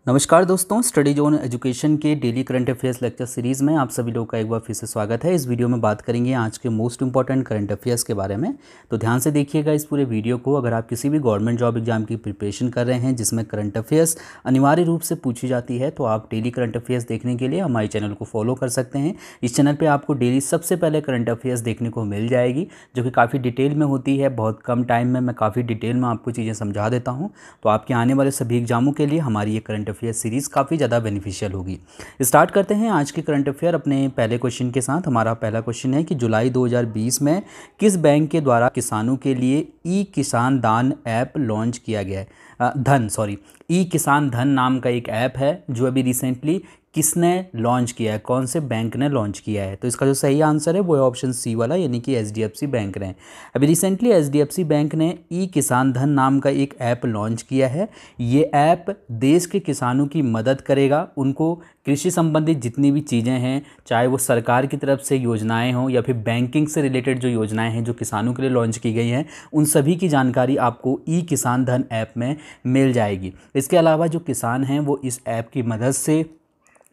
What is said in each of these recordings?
नमस्कार दोस्तों, study zone education के daily current affairs lecture series में आप सभी लोगों का एक बार फिर से स्वागत है। इस वीडियो में बात करेंगे आज के मोस्ट इंपॉर्टेंट करंट अफेयर्स के बारे में। तो ध्यान से देखिएगा इस पूरे वीडियो को। अगर आप किसी भी गवर्नमेंट जॉब एग्जाम की प्रिपरेशन कर रहे हैं जिसमें करंट अफेयर्स अनिवार्य रूप से पूछी जाती है, तो आप डेली करंट अफेयर्स देखने के लिए हमारे चैनल को फॉलो कर सकते हैं। इस चैनल पर आपको डेली सबसे पहले करंट अफेयर्स देखने को मिल जाएगी, जो कि काफ़ी डिटेल में होती है। बहुत कम टाइम में मैं काफ़ी डिटेल में आपको चीज़ें समझा देता हूँ। तो आपके आने वाले सभी एग्जामों के लिए हमारी ये करंट अफेयर्स सीरीज़ काफ़ी ज़्यादा बेनिफिशियल होगी। स्टार्ट करते हैं आज के करंट अफेयर अपने पहले क्वेश्चन के साथ। हमारा पहला क्वेश्चन है कि जुलाई 2020 में किस बैंक के द्वारा किसानों के लिए ई किसान दान ऐप लॉन्च किया गया है। ई किसान धन नाम का एक ऐप है जो अभी रिसेंटली किसने लॉन्च किया है, कौन से बैंक ने लॉन्च किया है? तो इसका जो सही आंसर है वो है ऑप्शन सी वाला, यानी कि एचडीएफसी बैंक ने। अभी रिसेंटली एचडीएफसी बैंक ने ई किसान धन नाम का एक ऐप लॉन्च किया है। ये ऐप देश के किसानों की मदद करेगा। उनको कृषि संबंधित जितनी भी चीज़ें हैं, चाहे वो सरकार की तरफ से योजनाएं हों या फिर बैंकिंग से रिलेटेड जो योजनाएं हैं जो किसानों के लिए लॉन्च की गई हैं, उन सभी की जानकारी आपको ई किसान धन ऐप में मिल जाएगी। इसके अलावा जो किसान हैं वो इस ऐप की मदद से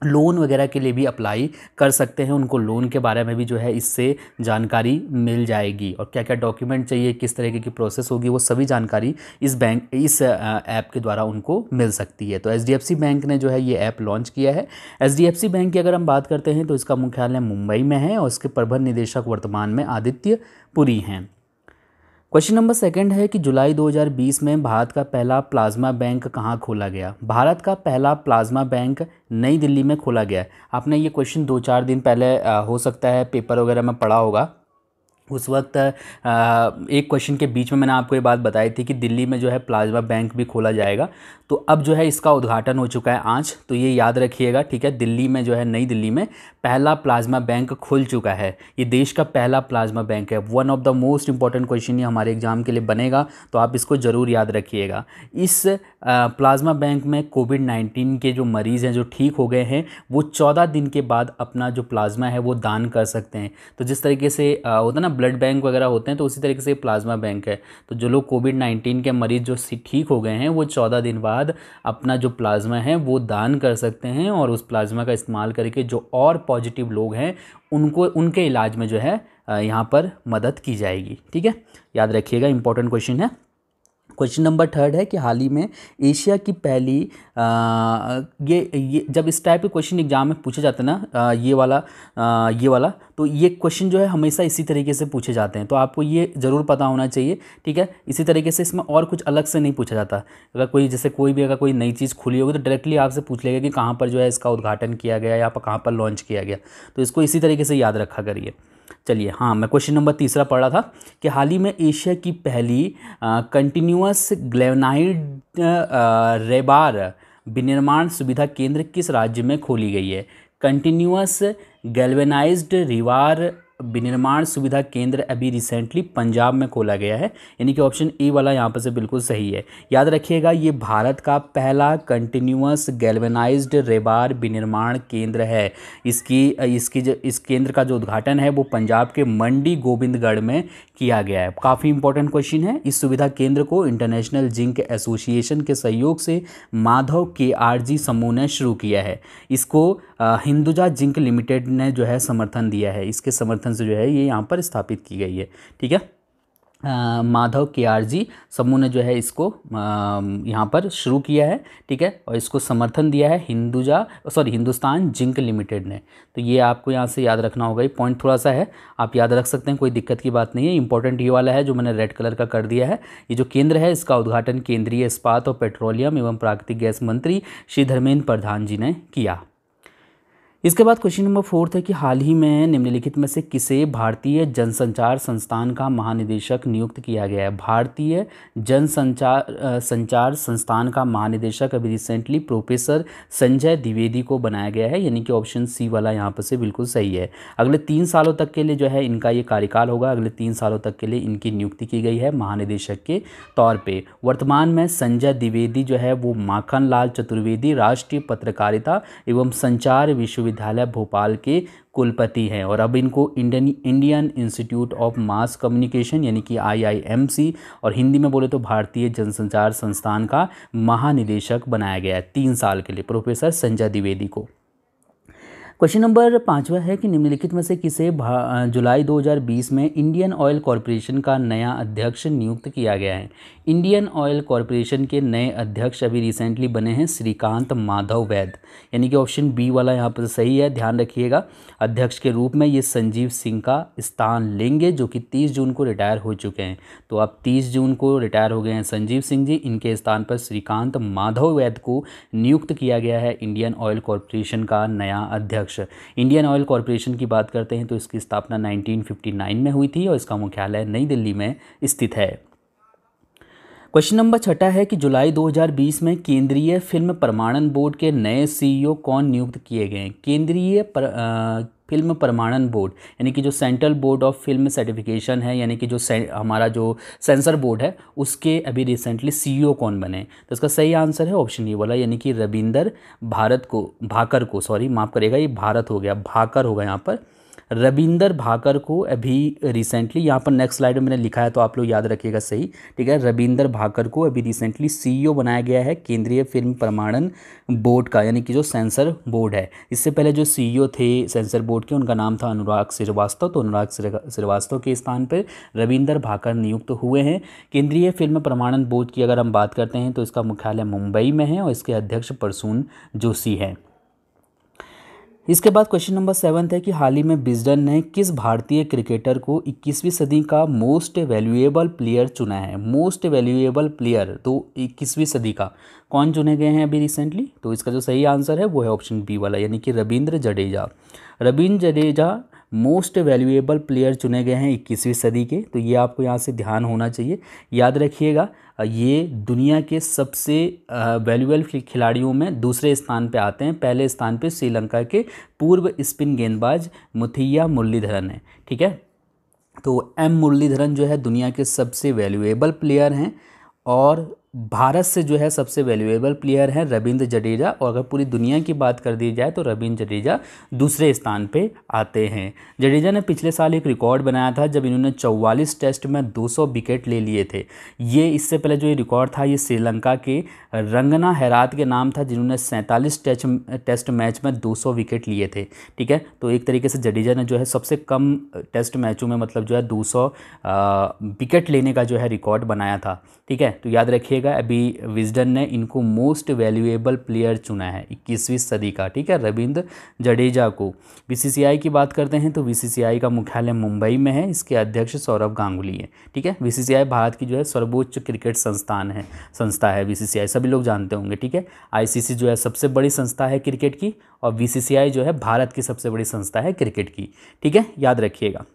लोन वगैरह के लिए भी अप्लाई कर सकते हैं। उनको लोन के बारे में भी जो है इससे जानकारी मिल जाएगी, और क्या क्या डॉक्यूमेंट चाहिए, किस तरीके की प्रोसेस होगी, वो सभी जानकारी इस ऐप के द्वारा उनको मिल सकती है। तो एचडीएफसी बैंक ने जो है ये ऐप लॉन्च किया है। एचडीएफसी बैंक की अगर हम बात करते हैं तो इसका मुख्यालय मुंबई में है और इसके प्रबंध निदेशक वर्तमान में आदित्य पुरी हैं। क्वेश्चन नंबर सेकंड है कि जुलाई 2020 में भारत का पहला प्लाज्मा बैंक कहाँ खोला गया? भारत का पहला प्लाज्मा बैंक नई दिल्ली में खोला गया। आपने ये क्वेश्चन 2-4 दिन पहले हो सकता है पेपर वगैरह में पढ़ा होगा। उस वक्त एक क्वेश्चन के बीच में मैंने आपको ये बात बताई थी कि दिल्ली में जो है प्लाज्मा बैंक भी खोला जाएगा। तो अब जो है इसका उद्घाटन हो चुका है आज, तो ये याद रखिएगा, ठीक है। दिल्ली में जो है नई दिल्ली में पहला प्लाज्मा बैंक खुल चुका है। ये देश का पहला प्लाज्मा बैंक है। One of the most important question ये हमारे एग्जाम के लिए बनेगा, तो आप इसको ज़रूर याद रखिएगा। इस प्लाज्मा बैंक में कोविड-19 के जो मरीज़ हैं जो ठीक हो गए हैं, वो 14 दिन के बाद अपना जो प्लाज्मा है वो दान कर सकते हैं। तो जिस तरीके से होता है ना ब्लड बैंक वगैरह होते हैं, तो उसी तरीके से प्लाज्मा बैंक है। तो जो लोग कोविड-19 के मरीज़ जो ठीक हो गए हैं, वो 14 दिन बाद अपना जो प्लाज्मा है वो दान कर सकते हैं, और उस प्लाज्मा का इस्तेमाल करके जो और पॉजिटिव लोग हैं उनके इलाज में जो है यहाँ पर मदद की जाएगी। ठीक है, याद रखिएगा, इंपॉर्टेंट क्वेश्चन है। क्वेश्चन नंबर थर्ड है कि हाल ही में एशिया की पहली ये जब इस टाइप के क्वेश्चन एग्जाम में पूछे जाते हैं ना, ये वाला तो ये क्वेश्चन जो है हमेशा इसी तरीके से पूछे जाते हैं। तो आपको ये ज़रूर पता होना चाहिए, ठीक है। इसी तरीके से इसमें और कुछ अलग से नहीं पूछा जाता। अगर कोई नई चीज़ खुली होगी तो डायरेक्टली आपसे पूछ लेगा कि कहाँ पर जो है इसका उद्घाटन किया गया या कहाँ पर लॉन्च किया गया। तो इसको इसी तरीके से याद रखा करिए। चलिए, हाँ, मैं क्वेश्चन नंबर तीसरा पढ़ रहा था कि हाल ही में एशिया की पहली कंटिन्यूअस ग्लेवनाइड रेबार विनिर्माण सुविधा केंद्र किस राज्य में खोली गई है? कंटिन्यूअस गैल्वेनाइज्ड रिवार विनिर्माण सुविधा केंद्र अभी रिसेंटली पंजाब में खोला गया है, यानी कि ऑप्शन ए वाला यहाँ पर से बिल्कुल सही है। याद रखिएगा, ये भारत का पहला कंटिन्यूअस गैल्वेनाइज्ड रेबार विनिर्माण केंद्र है। इस केंद्र का जो उद्घाटन है वो पंजाब के मंडी गोविंदगढ़ में किया गया है। काफ़ी इंपॉर्टेंट क्वेश्चन है। इस सुविधा केंद्र को इंटरनेशनल जिंक एसोसिएशन के सहयोग से माधव KRG समूह ने शुरू किया है। इसको हिंदुजा जिंक लिमिटेड ने जो है समर्थन दिया है। इसके समर्थन से जो है ये यहाँ पर स्थापित की गई है, ठीक है। माधव KRG समूह ने जो है इसको यहाँ पर शुरू किया है, ठीक है, और इसको समर्थन दिया है हिंदुस्तान जिंक लिमिटेड ने। तो ये आपको यहाँ से याद रखना होगा। ये पॉइंट थोड़ा सा है, आप याद रख सकते हैं, कोई दिक्कत की बात नहीं है। इंपॉर्टेंट ये वाला है जो मैंने रेड कलर का कर दिया है। ये जो केंद्र है इसका उद्घाटन केंद्रीय इस्पात और पेट्रोलियम एवं प्राकृतिक गैस मंत्री श्री धर्मेंद्र प्रधान जी ने किया। इसके बाद क्वेश्चन नंबर 4 है कि हाल ही में निम्नलिखित में से किसे भारतीय जनसंचार संस्थान का महानिदेशक नियुक्त किया गया है? भारतीय संचार संस्थान का महानिदेशक अभी रिसेंटली प्रोफेसर संजय द्विवेदी को बनाया गया है, यानी कि ऑप्शन सी वाला यहाँ पर से बिल्कुल सही है। अगले 3 सालों तक के लिए जो है इनका ये कार्यकाल होगा। अगले 3 सालों तक के लिए इनकी नियुक्ति की गई है महानिदेशक के तौर पर। वर्तमान में संजय द्विवेदी जो है वो माखन लाल चतुर्वेदी राष्ट्रीय पत्रकारिता एवं संचार विश्वविद्यालय विश्वविद्यालय भोपाल के कुलपति हैं और अब इनको Indian institute of mass communication यानी कि IIMC और हिंदी में बोले तो भारतीय जनसंचार संस्थान का महानिदेशक बनाया गया है 3 साल के लिए, प्रोफेसर संजय द्विवेदी को। क्वेश्चन नंबर 5वां है कि निम्नलिखित में से किसे जुलाई 2020 में इंडियन ऑयल कॉरपोरेशन का नया अध्यक्ष नियुक्त किया गया है। इंडियन ऑयल कॉरपोरेशन के नए अध्यक्ष अभी रिसेंटली बने हैं श्रीकांत माधव वैद, यानी कि ऑप्शन बी वाला यहाँ पर सही है, ध्यान रखिएगा। अध्यक्ष के रूप में ये संजीव सिंह का स्थान लेंगे जो कि 30 जून को रिटायर हो चुके हैं। तो अब 30 जून को रिटायर हो गए हैं संजीव सिंह जी, इनके स्थान पर श्रीकांत माधव वैद को नियुक्त किया गया है इंडियन ऑयल कॉरपोरेशन का नया अध्यक्ष। इंडियन ऑयल कॉरपोरेशन की बात करते हैं तो इसकी स्थापना 1959 में हुई थी और इसका मुख्यालय नई दिल्ली में स्थित है। क्वेश्चन नंबर 6 है कि जुलाई 2020 में केंद्रीय फिल्म प्रमाणन बोर्ड के नए CEO कौन नियुक्त किए गए हैं। केंद्रीय फिल्म प्रमाणन बोर्ड यानी कि जो central board of film certification है, यानी कि जो हमारा जो सेंसर बोर्ड है, उसके अभी रिसेंटली CEO कौन बने। तो इसका सही आंसर है ऑप्शन ए वाला, यानी कि रविंदर भाकर को सॉरी माफ़ करेगा, ये भारत हो गया, भाकर होगा यहाँ पर। रविंदर भाकर को अभी रिसेंटली, यहाँ पर नेक्स्ट स्लाइड में मैंने लिखा है तो आप लोग याद रखिएगा सही, ठीक है। रविंदर भाकर को अभी रिसेंटली CEO बनाया गया है केंद्रीय फिल्म प्रमाणन बोर्ड का, यानी कि जो सेंसर बोर्ड है। इससे पहले जो CEO थे सेंसर बोर्ड के, उनका नाम था अनुराग श्रीवास्तव। तो अनुराग श्रीवास्तव के स्थान पर रविंदर भाकर नियुक्त हुए हैं। केंद्रीय फिल्म प्रमाणन बोर्ड की अगर हम बात करते हैं तो इसका मुख्यालय मुंबई में है और इसके अध्यक्ष प्रसून जोशी हैं। इसके बाद क्वेश्चन नंबर 7 है कि हाल ही में विजडन ने किस भारतीय क्रिकेटर को 21वीं सदी का मोस्ट वैल्यूएबल प्लेयर चुना है। मोस्ट वैल्यूएबल प्लेयर तो 21वीं सदी का कौन चुने गए हैं अभी रिसेंटली। तो इसका जो सही आंसर है वो है ऑप्शन बी वाला, यानी कि Ravindra Jadeja. Ravindra Jadeja most valuable player चुने गए हैं 21वीं सदी के। तो ये आपको यहाँ से ध्यान होना चाहिए, याद रखिएगा। ये दुनिया के सबसे वैल्यूएबल खिलाड़ियों में दूसरे स्थान पे आते हैं। पहले स्थान पे श्रीलंका के पूर्व स्पिन गेंदबाज मुथैया मुरलीधरन है, ठीक है। तो M मुरलीधरन जो है दुनिया के सबसे वैल्यूएबल प्लेयर हैं और भारत से जो है सबसे वैल्यूएबल प्लेयर है रविंद्र जडेजा। और अगर पूरी दुनिया की बात कर दी जाए तो रविंद्र जडेजा दूसरे स्थान पे आते हैं। जडेजा ने पिछले साल एक रिकॉर्ड बनाया था जब इन्होंने 44 टेस्ट में 200 विकेट ले लिए थे। ये इससे पहले जो ये रिकॉर्ड था ये श्रीलंका के रंगना हेरात के नाम था, जिन्होंने 47 टेस्ट मैच में 200 विकेट लिए थे, ठीक है। तो एक तरीके से जडेजा ने जो है सबसे कम टेस्ट मैचों में मतलब जो है 200 विकेट लेने का जो है रिकॉर्ड बनाया था, ठीक है। तो याद रखिएगा अभी विजडन ने इनको मोस्ट वैल्यूएबल प्लेयर चुना है 21वीं सदी का, ठीक है, रविंद्र जडेजा को। BCCI की बात करते हैं तो BCCI का मुख्यालय मुंबई में है, इसके अध्यक्ष सौरभ गांगुली है, ठीक है। BCCI भारत की जो है सर्वोच्च क्रिकेट संस्था है BCCI, सभी लोग जानते होंगे, ठीक है। ICC जो है सबसे बड़ी संस्था है क्रिकेट की और BCCI जो है भारत की सबसे बड़ी संस्था है क्रिकेट की, ठीक है, याद रखिएगा।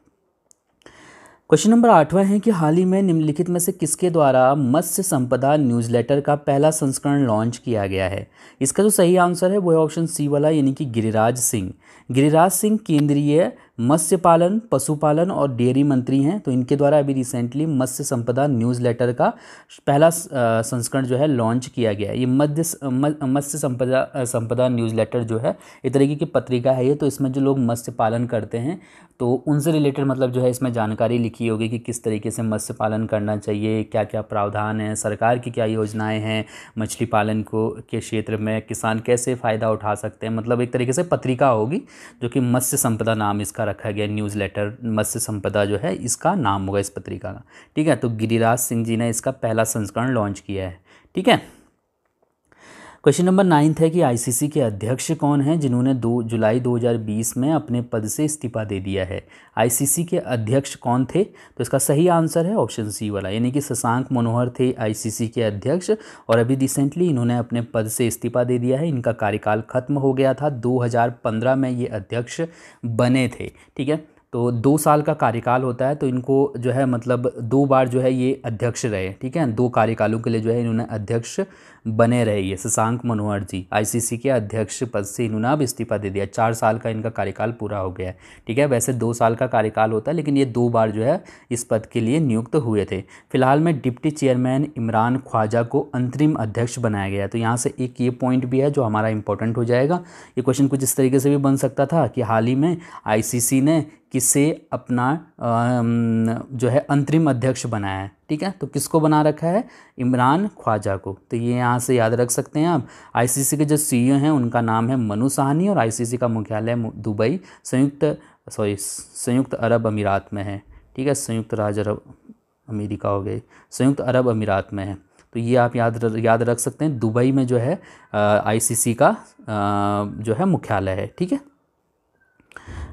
क्वेश्चन नंबर 8वां है कि हाल ही में निम्नलिखित में से किसके द्वारा मत्स्य संपदा न्यूज़लेटर का पहला संस्करण लॉन्च किया गया है। इसका जो सही आंसर है वो है ऑप्शन सी वाला, यानी कि गिरिराज सिंह। गिरिराज सिंह केंद्रीय मत्स्य पालन, पशुपालन और डेयरी मंत्री हैं। तो इनके द्वारा अभी रिसेंटली मत्स्य संपदा न्यूज़लेटर का पहला संस्करण जो है लॉन्च किया गया है। ये मत्स्य संपदा न्यूज़लेटर जो है एक तरीके की पत्रिका है ये। तो इसमें जो लोग मत्स्य पालन करते हैं तो उनसे रिलेटेड मतलब जो है इसमें जानकारी लिखी होगी कि किस तरीके से मत्स्य पालन करना चाहिए, क्या क्या प्रावधान है, सरकार की क्या योजनाएं हैं, मछली पालन के क्षेत्र में किसान कैसे फ़ायदा उठा सकते हैं। मतलब एक तरीके से पत्रिका होगी जो कि मत्स्य संपदा नाम इसका रखा गया, न्यूज़लेटर मत्स्य संपदा जो है इसका नाम होगा इस पत्रिका का, ठीक है। तो गिरिराज सिंह जी ने इसका पहला संस्करण लॉन्च किया है, ठीक है। क्वेश्चन नंबर 9 है कि ICC के अध्यक्ष कौन हैं जिन्होंने 2 जुलाई 2020 में अपने पद से इस्तीफा दे दिया है। ICC के अध्यक्ष कौन थे। तो इसका सही आंसर है ऑप्शन सी वाला, यानी कि शशांक मनोहर थे ICC के अध्यक्ष और अभी रिसेंटली इन्होंने अपने पद से इस्तीफा दे दिया है। इनका कार्यकाल खत्म हो गया था, 2015 में ये अध्यक्ष बने थे, ठीक है। तो 2 साल का कार्यकाल होता है, तो इनको जो है मतलब 2 बार जो है ये अध्यक्ष रहे, ठीक है। 2 कार्यकालों के लिए जो है इन्होंने अध्यक्ष बने रहे ये शशांक मनोहर जी आईसीसी के अध्यक्ष पद से इन्होंने अब इस्तीफा दे दिया। 4 साल का इनका कार्यकाल पूरा हो गया है। ठीक है, वैसे 2 साल का कार्यकाल होता है, लेकिन ये 2 बार जो है इस पद के लिए नियुक्त हुए थे। फिलहाल में डिप्टी चेयरमैन इमरान ख्वाजा को अंतरिम अध्यक्ष बनाया गया है। तो यहाँ से एक ये पॉइंट भी है जो हमारा इंपॉर्टेंट हो जाएगा। ये क्वेश्चन कुछ इस तरीके से भी बन सकता था कि हाल ही में आईसीसी ने किसे अपना जो है अंतरिम अध्यक्ष बनाया है। ठीक है, तो किसको बना रखा है? इमरान ख्वाजा को। तो ये यहाँ से याद रख सकते हैं आप। आईसीसी के जो सीईओ हैं उनका नाम है मनु साहनी और आईसीसी का मुख्यालय दुबई संयुक्त अरब अमीरात में है। ठीक है, संयुक्त राज्य अरब अमेरिका हो गए, संयुक्त अरब अमीरात में है। तो ये आप याद रख सकते हैं। दुबई में जो है आईसीसी का जो है मुख्यालय है। ठीक है,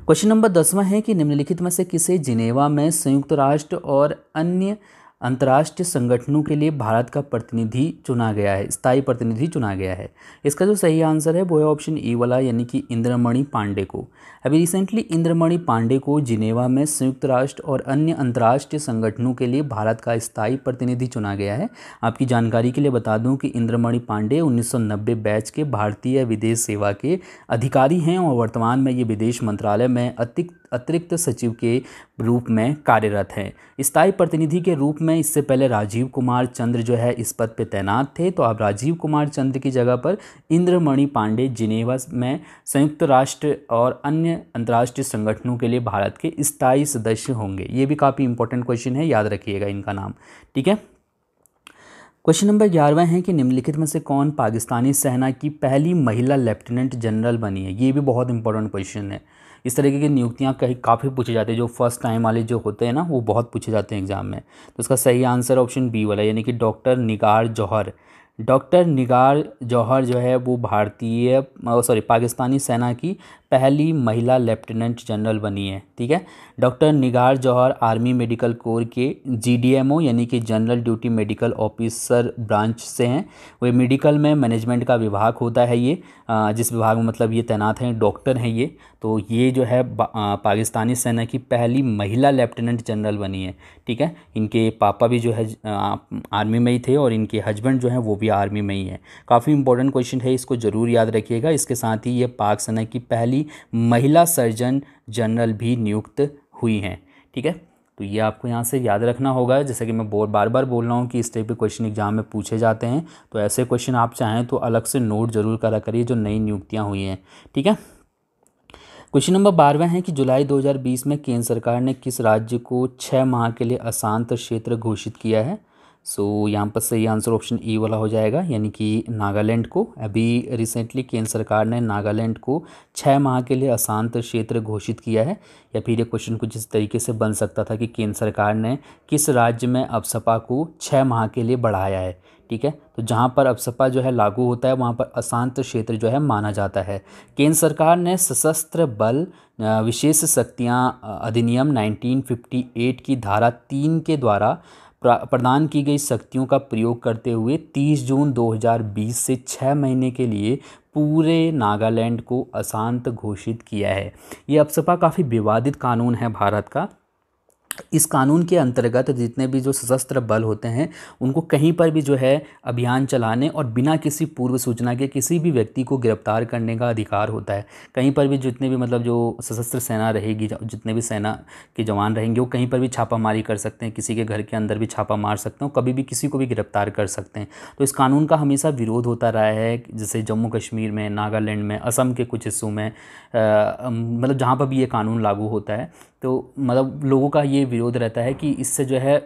क्वेश्चन नंबर 10वां है कि निम्नलिखित में से किसे जिनेवा में संयुक्त राष्ट्र और अन्य अंतर्राष्ट्रीय संगठनों के लिए भारत का प्रतिनिधि चुना गया है, स्थायी प्रतिनिधि चुना गया है? इसका जो सही आंसर है वो है ऑप्शन ए वाला, यानी कि इंद्रमणि पांडे को। अभी रिसेंटली इंद्रमणि पांडे को जिनेवा में संयुक्त राष्ट्र और अन्य अंतर्राष्ट्रीय संगठनों के लिए भारत का स्थायी प्रतिनिधि चुना गया है। आपकी जानकारी के लिए बता दूं कि इंद्रमणि पांडे 1990 बैच के भारतीय विदेश सेवा के अधिकारी हैं और वर्तमान में ये विदेश मंत्रालय में अतिरिक्त सचिव के रूप में कार्यरत हैं। स्थायी प्रतिनिधि के रूप में इससे पहले राजीव कुमार चंद्र जो है इस पद पे तैनात थे। तो अब राजीव कुमार चंद्र की जगह पर इंद्रमणि पांडे जिनेवा में संयुक्त राष्ट्र और अन्य अंतर्राष्ट्रीय संगठनों के लिए भारत के स्थायी सदस्य होंगे। ये भी काफ़ी इंपॉर्टेंट क्वेश्चन है, याद रखिएगा इनका नाम। ठीक है, क्वेश्चन नंबर 11वां है कि निम्नलिखित में से कौन पाकिस्तानी सेना की पहली महिला लेफ्टिनेंट जनरल बनी है? ये भी बहुत इंपॉर्टेंट क्वेश्चन है। इस तरीके की नियुक्तियां कहीं काफ़ी पूछे जाते हैं, जो फर्स्ट टाइम वाले जो होते हैं ना वो बहुत पूछे जाते हैं एग्जाम में। तो इसका सही आंसर ऑप्शन बी वाला, यानी कि डॉक्टर निगार जौहर। डॉक्टर निगार जौहर जो है वो पाकिस्तानी सेना की पहली महिला लेफ्टिनेंट जनरल बनी है। ठीक है, डॉक्टर निगार जौहर आर्मी मेडिकल कोर के जीडीएमओ यानी कि general duty medical officer branch से हैं। वो मेडिकल में मैनेजमेंट का विभाग होता है ये, जिस विभाग में मतलब ये तैनात हैं, डॉक्टर हैं ये। तो ये जो है पाकिस्तानी सेना की पहली महिला लेफ्टिनेंट जनरल बनी है। ठीक है, इनके पापा भी जो है आर्मी में ही थे और इनके हस्बैंड जो हैं वो भी आर्मी में ही है। काफ़ी इंपॉर्टेंट क्वेश्चन है, इसको ज़रूर याद रखिएगा। इसके साथ ही ये पाक सेना की पहली महिला सर्जन जनरल भी नियुक्त हुई हैं। ठीक है, तो ये आपको यहाँ से याद रखना होगा। जैसे कि मैं बार बार बोल रहा हूँ कि इस टाइप के क्वेश्चन एग्जाम में पूछे जाते हैं, तो ऐसे क्वेश्चन आप चाहें तो अलग से नोट जरूर करा करिए जो नई नियुक्तियाँ हुई हैं। ठीक है, क्वेश्चन नंबर 12वां है कि जुलाई 2020 में केंद्र सरकार ने किस राज्य को 6 माह के लिए अशांत क्षेत्र घोषित किया है? यहाँ पर सही आंसर ऑप्शन ई वाला हो जाएगा, यानी कि नागालैंड को। अभी रिसेंटली केंद्र सरकार ने नागालैंड को 6 माह के लिए अशांत क्षेत्र घोषित किया है। या फिर ये क्वेश्चन कुछ इस तरीके से बन सकता था कि केंद्र सरकार ने किस राज्य में अफसपा को 6 माह के लिए बढ़ाया है। ठीक है, तो जहाँ पर अफसपा जो है लागू होता है वहाँ पर अशांत क्षेत्र जो है माना जाता है। केंद्र सरकार ने सशस्त्र बल विशेष शक्तियाँ अधिनियम 1958 की धारा 3 के द्वारा प्रदान की गई शक्तियों का प्रयोग करते हुए 30 जून 2020 से 6 महीने के लिए पूरे नागालैंड को अशांत घोषित किया है। ये अफसपा काफ़ी विवादित कानून है भारत का। इस कानून के अंतर्गत जितने भी जो सशस्त्र बल होते हैं उनको कहीं पर भी जो है अभियान चलाने और बिना किसी पूर्व सूचना के किसी भी व्यक्ति को गिरफ्तार करने का अधिकार होता है। कहीं पर भी जितने भी मतलब जो सशस्त्र सेना रहेगी, जितने भी सेना के जवान रहेंगे वो कहीं पर भी छापामारी कर सकते हैं, किसी के घर के अंदर भी छापा मार सकते हैं, कभी भी किसी को भी गिरफ्तार कर सकते हैं। तो इस कानून का हमेशा विरोध होता रहा है, जैसे जम्मू कश्मीर में, नागालैंड में, असम के कुछ हिस्सों में, मतलब जहाँ पर भी ये कानून लागू होता है तो मतलब लोगों का ये विरोध रहता है कि इससे जो है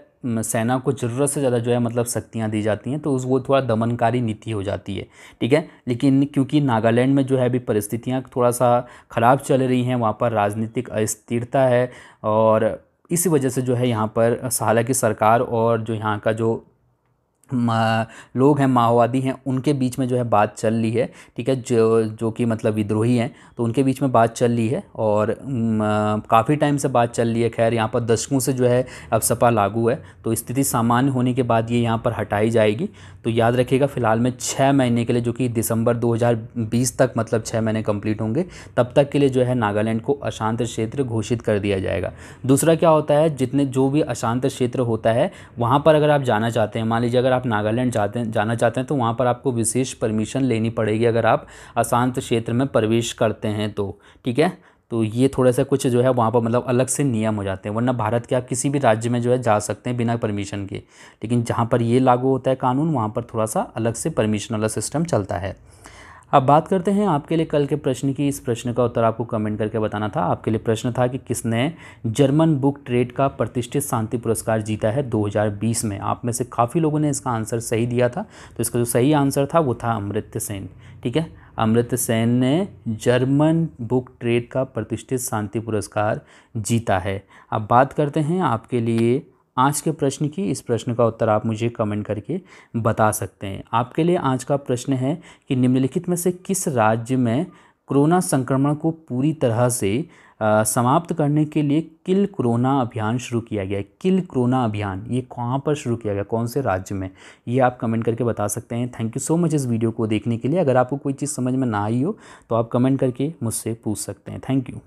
सेना को ज़रूरत से ज़्यादा जो है मतलब शक्तियाँ दी जाती हैं, तो वो थोड़ा दमनकारी नीति हो जाती है। ठीक है, लेकिन क्योंकि नागालैंड में जो है अभी परिस्थितियाँ थोड़ा सा ख़राब चल रही हैं, वहाँ पर राजनीतिक अस्थिरता है और इसी वजह से जो है यहाँ पर हालांकि सरकार और जो यहाँ का जो लोग हैं, माओवादी हैं, उनके बीच में जो है बात चल रही है। ठीक है, जो कि मतलब विद्रोही हैं, तो उनके बीच में बात चल रही है और काफ़ी टाइम से बात चल रही है। खैर यहाँ पर दशकों से जो है अब सपा लागू है, तो स्थिति सामान्य होने के बाद ये यहाँ पर हटाई जाएगी। तो याद रखिएगा फ़िलहाल में 6 महीने के लिए, जो कि दिसंबर 2020 तक मतलब 6 महीने कंप्लीट होंगे, तब तक के लिए जो है नागालैंड को अशांत क्षेत्र घोषित कर दिया जाएगा। दूसरा क्या होता है, जो भी अशांत क्षेत्र होता है वहाँ पर अगर आप जाना चाहते हैं, मान लीजिए अगर आप नागालैंड जाना चाहते हैं तो वहाँ पर आपको विशेष परमिशन लेनी पड़ेगी अगर आप अशांत क्षेत्र में प्रवेश करते हैं तो, ठीक है। तो ये थोड़ा सा कुछ जो है वहाँ पर मतलब अलग से नियम हो जाते हैं, वरना भारत के आप किसी भी राज्य में जो है जा सकते हैं बिना परमिशन के, लेकिन जहाँ पर ये लागू होता है कानून वहाँ पर थोड़ा सा अलग से परमिशन वाला सिस्टम चलता है। अब बात करते हैं आपके लिए कल के प्रश्न की। इस प्रश्न का उत्तर आपको कमेंट करके बताना था। आपके लिए प्रश्न था कि किसने जर्मन बुक ट्रेड का प्रतिष्ठित शांति पुरस्कार जीता है 2020 में। आप में से काफ़ी लोगों ने इसका आंसर सही दिया था, तो इसका जो सही आंसर था वो था अमर्त्य सेन, ठीक है। अमर्त्य सेन ने जर्मन बुक ट्रेड का प्रतिष्ठित शांति पुरस्कार जीता है। अब बात करते हैं आपके लिए आज के प्रश्न की। इस प्रश्न का उत्तर आप मुझे कमेंट करके बता सकते हैं। आपके लिए आज का प्रश्न है कि निम्नलिखित में से किस राज्य में कोरोना संक्रमण को पूरी तरह से समाप्त करने के लिए किल कोरोना अभियान शुरू किया गया है। किल कोरोना अभियान ये कहाँ पर शुरू किया गया, कौन से राज्य में, ये आप कमेंट करके बता सकते हैं। थैंक यू सो मच इस वीडियो को देखने के लिए। अगर आपको कोई चीज़ समझ में ना आई हो तो आप कमेंट करके मुझसे पूछ सकते हैं। Thank you.